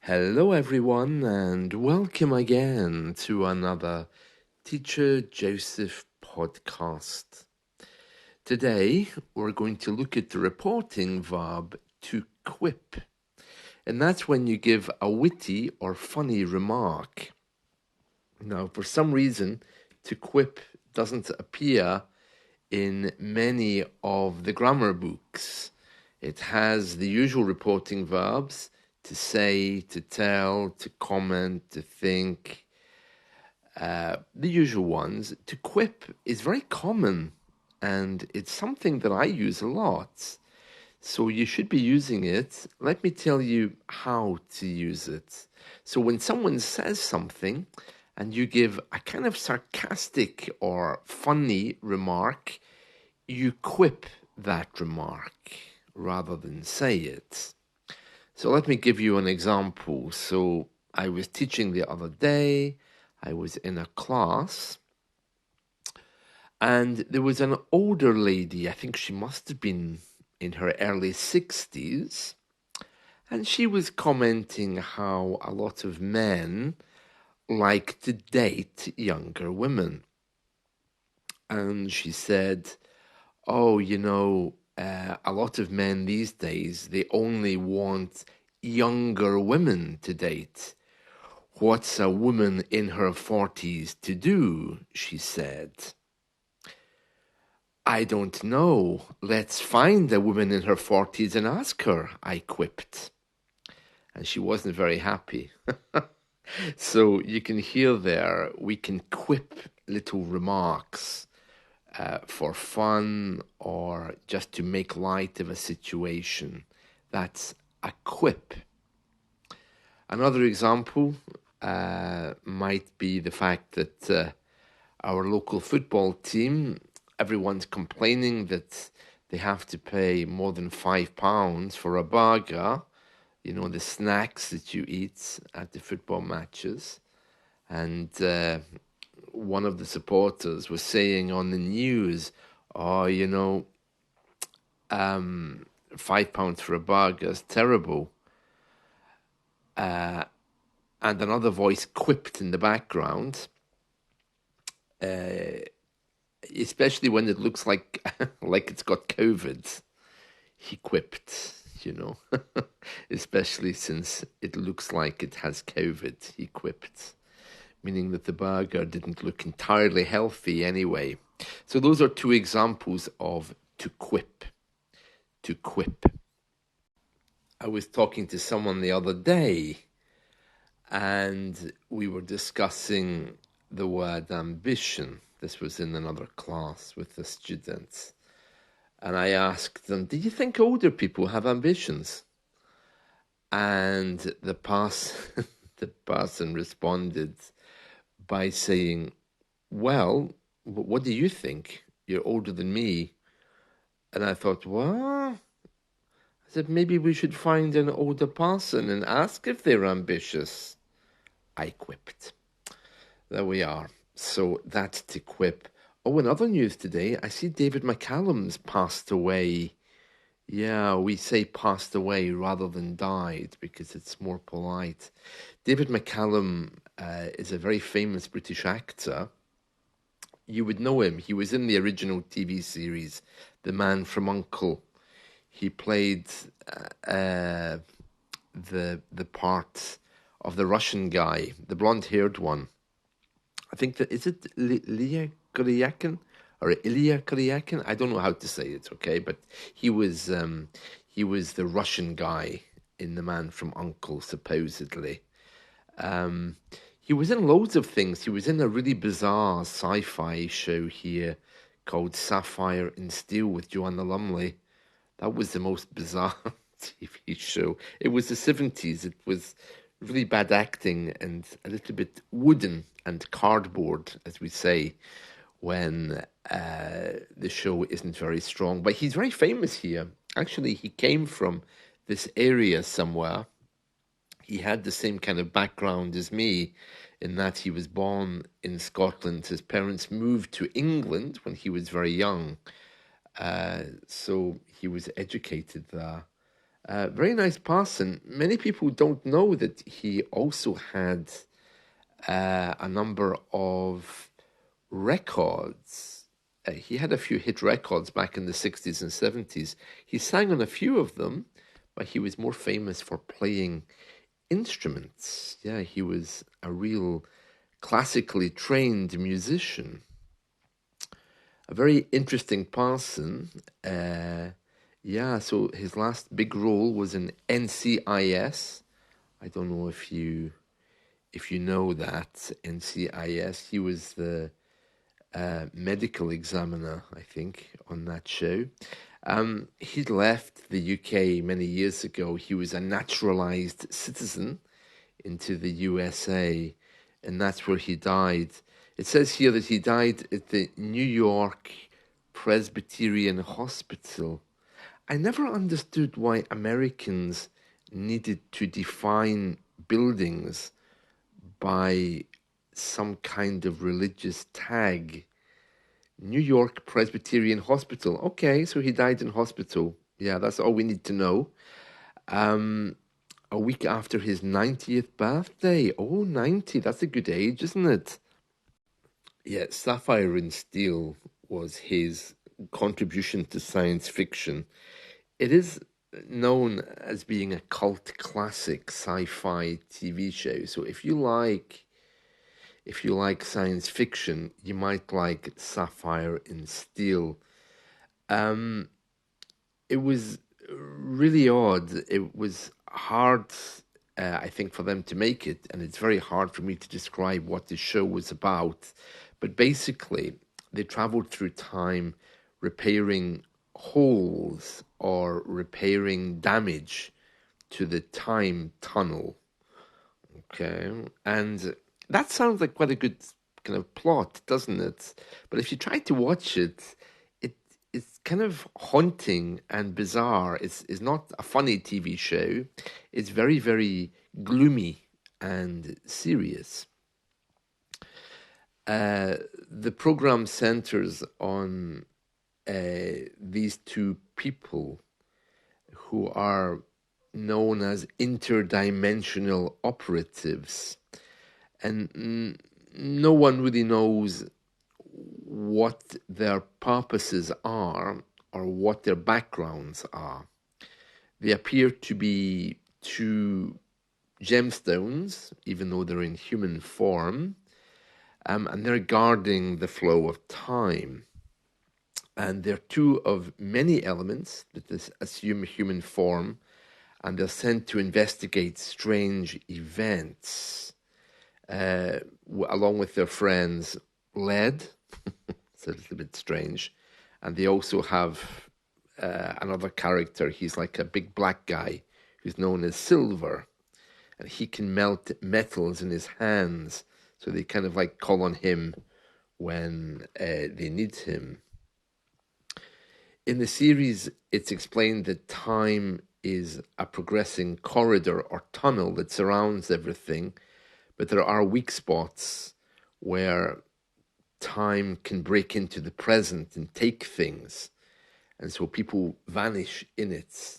Hello, everyone, and welcome again to another Teacher Joseph podcast. Today, we're going to look at the reporting verb to quip, and that's when you give a witty or funny remark. Now, for some reason, to quip doesn't appear in many of the grammar books. It has the usual reporting verbs to say, to tell, to comment, to think, the usual ones. To quip is very common and it's something that I use a lot. So you should be using it. Let me tell you how to use it. So when someone says something and you give a kind of sarcastic or funny remark, you quip that remark rather than say it. So let me give you an example. So I was teaching the other day, I was in a class, and there was an older lady, I think she must have been in her early 60s, and she was commenting how a lot of men like to date younger women. And she said, oh, a lot of men these days, they only want younger women to date. What's a woman in her 40s to do? She said. I don't know. Let's find a woman in her 40s and ask her, I quipped. And she wasn't very happy. So you can hear there, we can quip little remarks for fun or just to make light of a situation. That's a quip. Another example might be the fact that our local football team, everyone's complaining that they have to pay more than £5 for a burger, the snacks that you eat at the football matches. And one of the supporters was saying on the news, oh, £5 for a burger is terrible. And another voice quipped in the background, especially when it looks like like it's got COVID. He quipped, especially since it looks like it has COVID. He quipped, meaning that the burger didn't look entirely healthy anyway. So those are two examples of to quip. To quip. I was talking to someone the other day and we were discussing the word ambition. This was in another class with the students. And I asked them, do you think older people have ambitions? And the person responded by saying, well, what do you think? You're older than me. And I thought, what? I said, maybe we should find an older person and ask if they're ambitious. I quipped. There we are. So that's to quip. Oh, in other news today, I see David McCallum's passed away. Yeah, we say passed away rather than died because it's more polite. David McCallum is a very famous British actor. You would know him. He was in the original TV series, The Man from U.N.C.L.E. He played the part of the Russian guy, the blonde-haired one. I think that is it Ilya Kuryakin or Ilya Kuryakin? I don't know how to say it. Okay, but he was the Russian guy in The Man from U.N.C.L.E. supposedly. He was in loads of things. He was in a really bizarre sci-fi show here called Sapphire and Steel with Joanna Lumley. That was the most bizarre TV show. It was the 70s. It was really bad acting and a little bit wooden and cardboard, as we say, when the show isn't very strong. But he's very famous here. Actually, he came from this area somewhere. He had the same kind of background as me in that he was born in Scotland. His parents moved to England when he was very young. So he was educated there. Very nice person. Many people don't know that he also had a number of records. He had a few hit records back in the 60s and 70s. He sang on a few of them, but he was more famous for playing instruments. Yeah, he was a real classically trained musician. A very interesting person. Yeah, so his last big role was in NCIS. I don't know if you know that NCIS. He was the medical examiner, I think, on that show. He'd left the UK many years ago. He was a naturalized citizen into the USA, and that's where he died. It says here that he died at the New York Presbyterian Hospital. I never understood why Americans needed to define buildings by some kind of religious tag. New York Presbyterian Hospital. Okay, so he died in hospital. Yeah, that's all we need to know. A week after his 90th birthday. Oh, 90, that's a good age, isn't it? Yeah, Sapphire and Steel was his contribution to science fiction. It is known as being a cult classic sci-fi TV show. So if you like science fiction, you might like Sapphire and Steel. Um, it was really odd. It was hard, I think, for them to make it, and it's very hard for me to describe what the show was about. But basically, they traveled through time repairing holes or repairing damage to the time tunnel. Okay. And that sounds like quite a good kind of plot, doesn't it? But if you try to watch it, it it's kind of haunting and bizarre. It's not a funny TV show. It's very, very gloomy and serious. The program centers on these two people who are known as interdimensional operatives, and no one really knows what their purposes are or what their backgrounds are. They appear to be two gemstones, even though they're in human form, and they're guarding the flow of time. And they're two of many elements that assume human form, and they're sent to investigate strange events, along with their friends Led. It's a little bit strange. And they also have another character. He's like a big black guy who's known as Silver, and he can melt metals in his hands. So they kind of like call on him when they need him. In the series, it's explained that time is a progressing corridor or tunnel that surrounds everything, but there are weak spots where time can break into the present and take things. And so people vanish in it.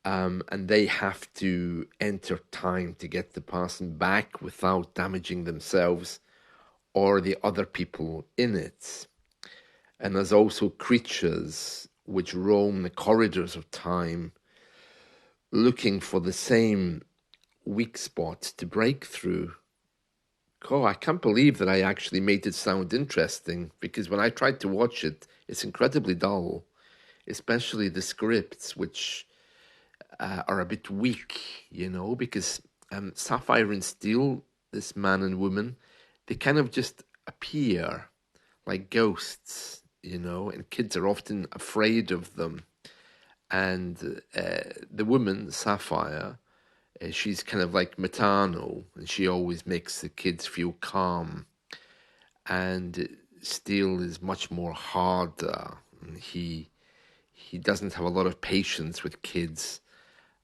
And they have to enter time to get the person back without damaging themselves or the other people in it. And there's also creatures which roam the corridors of time looking for the same weak spots to break through. Oh, I can't believe that I actually made it sound interesting, because when I tried to watch it, it's incredibly dull, especially the scripts, which are a bit weak, because Sapphire and Steel, this man and woman, they kind of just appear like ghosts, and kids are often afraid of them. And the woman, Sapphire, she's kind of like maternal, and she always makes the kids feel calm. And Steel is much more harder. And he doesn't have a lot of patience with kids.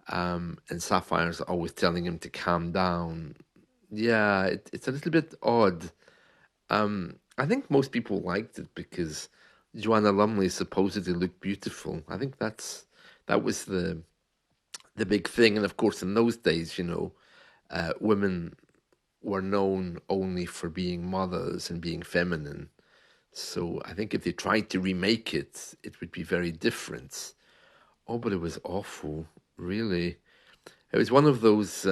And Sapphire's always telling him to calm down. Yeah, it's a little bit odd. I think most people liked it because Joanna Lumley supposedly looked beautiful. I think that was the the big thing. And of course, in those days, women were known only for being mothers and being feminine. So I think if they tried to remake it, it would be very different. Oh, but it was awful, really. It was one of those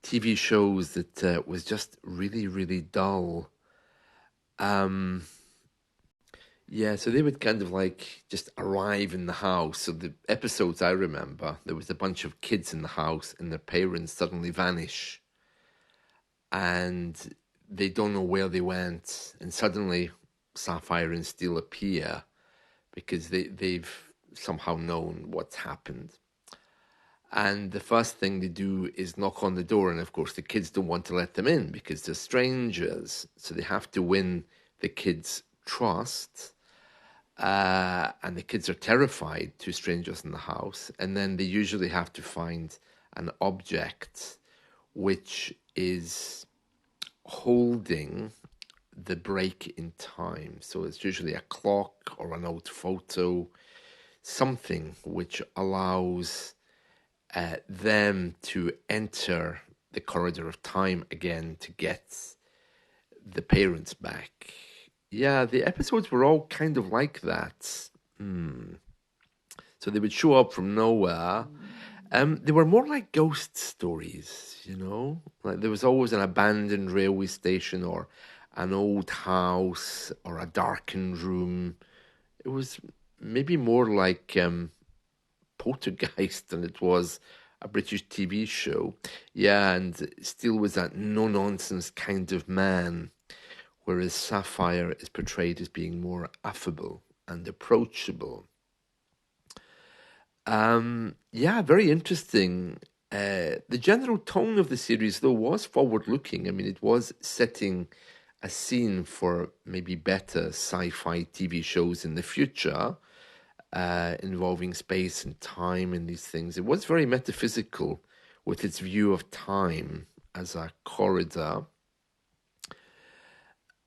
TV shows that was just really, really dull. Um, yeah, so they would kind of like just arrive in the house. So the episodes I remember, there was a bunch of kids in the house and their parents suddenly vanish and they don't know where they went. And suddenly Sapphire and Steel appear because they've somehow known what's happened. And the first thing they do is knock on the door. And of course, the kids don't want to let them in because they're strangers. So they have to win the kids' trust. And the kids are terrified to strangers in the house. And then they usually have to find an object which is holding the break in time. So it's usually a clock or an old photo, something which allows them to enter the corridor of time again to get the parents back. Yeah, the episodes were all kind of like that. So they would show up from nowhere. They were more like ghost stories. Like there was always an abandoned railway station or an old house or a darkened room. It was maybe more like Poltergeist than it was a British TV show. Yeah, and Steele was that no nonsense kind of man, whereas Sapphire is portrayed as being more affable and approachable. Yeah, very interesting. The general tone of the series, though, was forward looking. I mean, it was setting a scene for maybe better sci fi TV shows in the future. Involving space and time and these things. It was very metaphysical with its view of time as a corridor.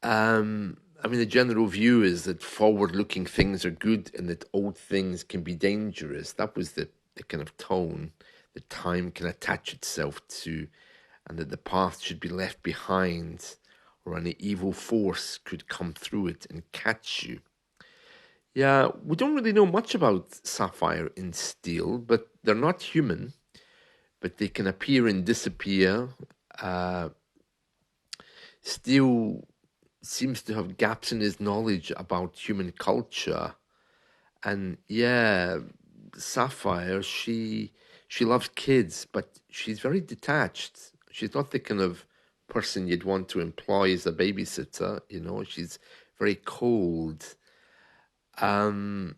I mean, the general view is that forward-looking things are good and that old things can be dangerous. That was the kind of tone that time can attach itself to, and that the past should be left behind, or an evil force could come through it and catch you. Yeah, we don't really know much about Sapphire and Steel, but they're not human, but they can appear and disappear. Uh, Steel seems to have gaps in his knowledge about human culture. And yeah, Sapphire, she loves kids, but she's very detached. She's not the kind of person you'd want to employ as a babysitter. She's very cold. Um,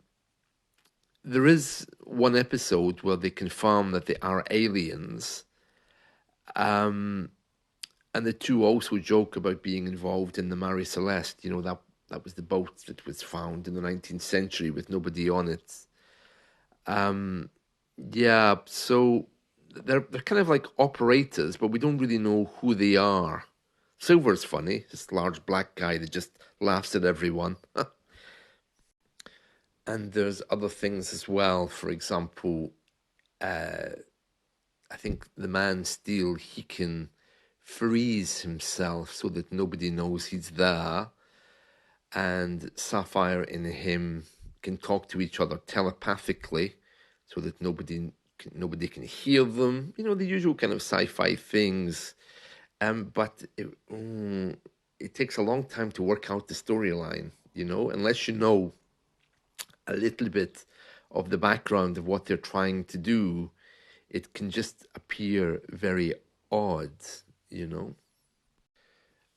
There is one episode where they confirm that they are aliens, and the two also joke about being involved in the Mare Celeste. That was the boat that was found in the 19th century with nobody on it. Yeah, so they're kind of like operators, but we don't really know who they are. Silver's funny, this large black guy that just laughs at everyone. And there's other things as well. For example, I think the man Steel, he can freeze himself so that nobody knows he's there. And Sapphire and him can talk to each other telepathically so that nobody can hear them. The usual kind of sci-fi things. But it takes a long time to work out the storyline, unless you know a little bit of the background of what they're trying to do. It can just appear very odd.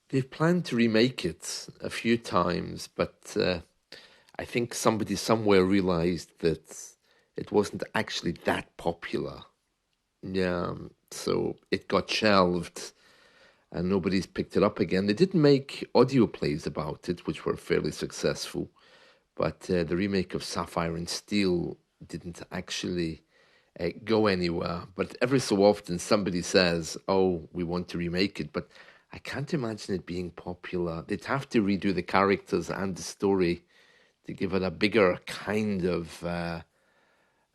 They've planned to remake it a few times, but I think somebody somewhere realized that it wasn't actually that popular. Yeah, so it got shelved and nobody's picked it up again. They did make audio plays about it, which were fairly successful, but the remake of Sapphire and Steel didn't actually go anywhere. But every so often somebody says, "Oh, we want to remake it," but I can't imagine it being popular. They'd have to redo the characters and the story to give it a bigger kind of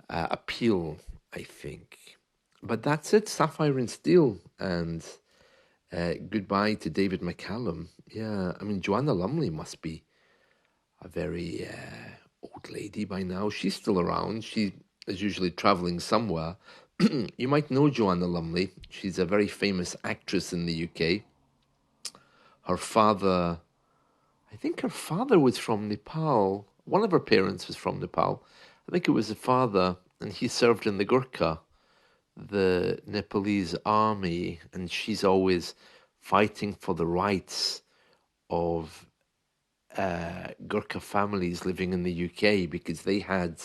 appeal. I think. But that's it, Sapphire and Steel. And goodbye to David McCallum. Yeah, I mean, Joanna Lumley must be a very old lady by now. She's still around. She is usually traveling somewhere. You might know Joanna Lumley. She's a very famous actress in the UK. Her father, I think her father was from Nepal. One of her parents was from Nepal. I think it was the father, and he served in the Gurkha, the Nepalese army, and she's always fighting for the rights of Gurkha families living in the UK because they had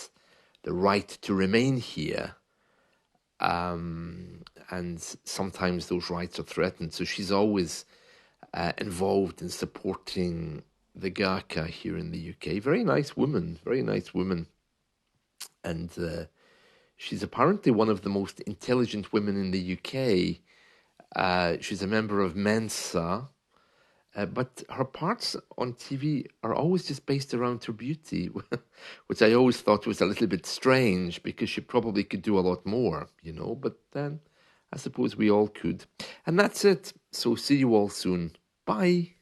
the right to remain here. And sometimes those rights are threatened. So she's always involved in supporting the Gurkha here in the UK. Very nice woman, very nice woman. And she's apparently one of the most intelligent women in the UK. She's a member of Mensa, but her parts on TV are always just based around her beauty, which I always thought was a little bit strange because she probably could do a lot more, but then I suppose we all could. And that's it. So see you all soon. Bye.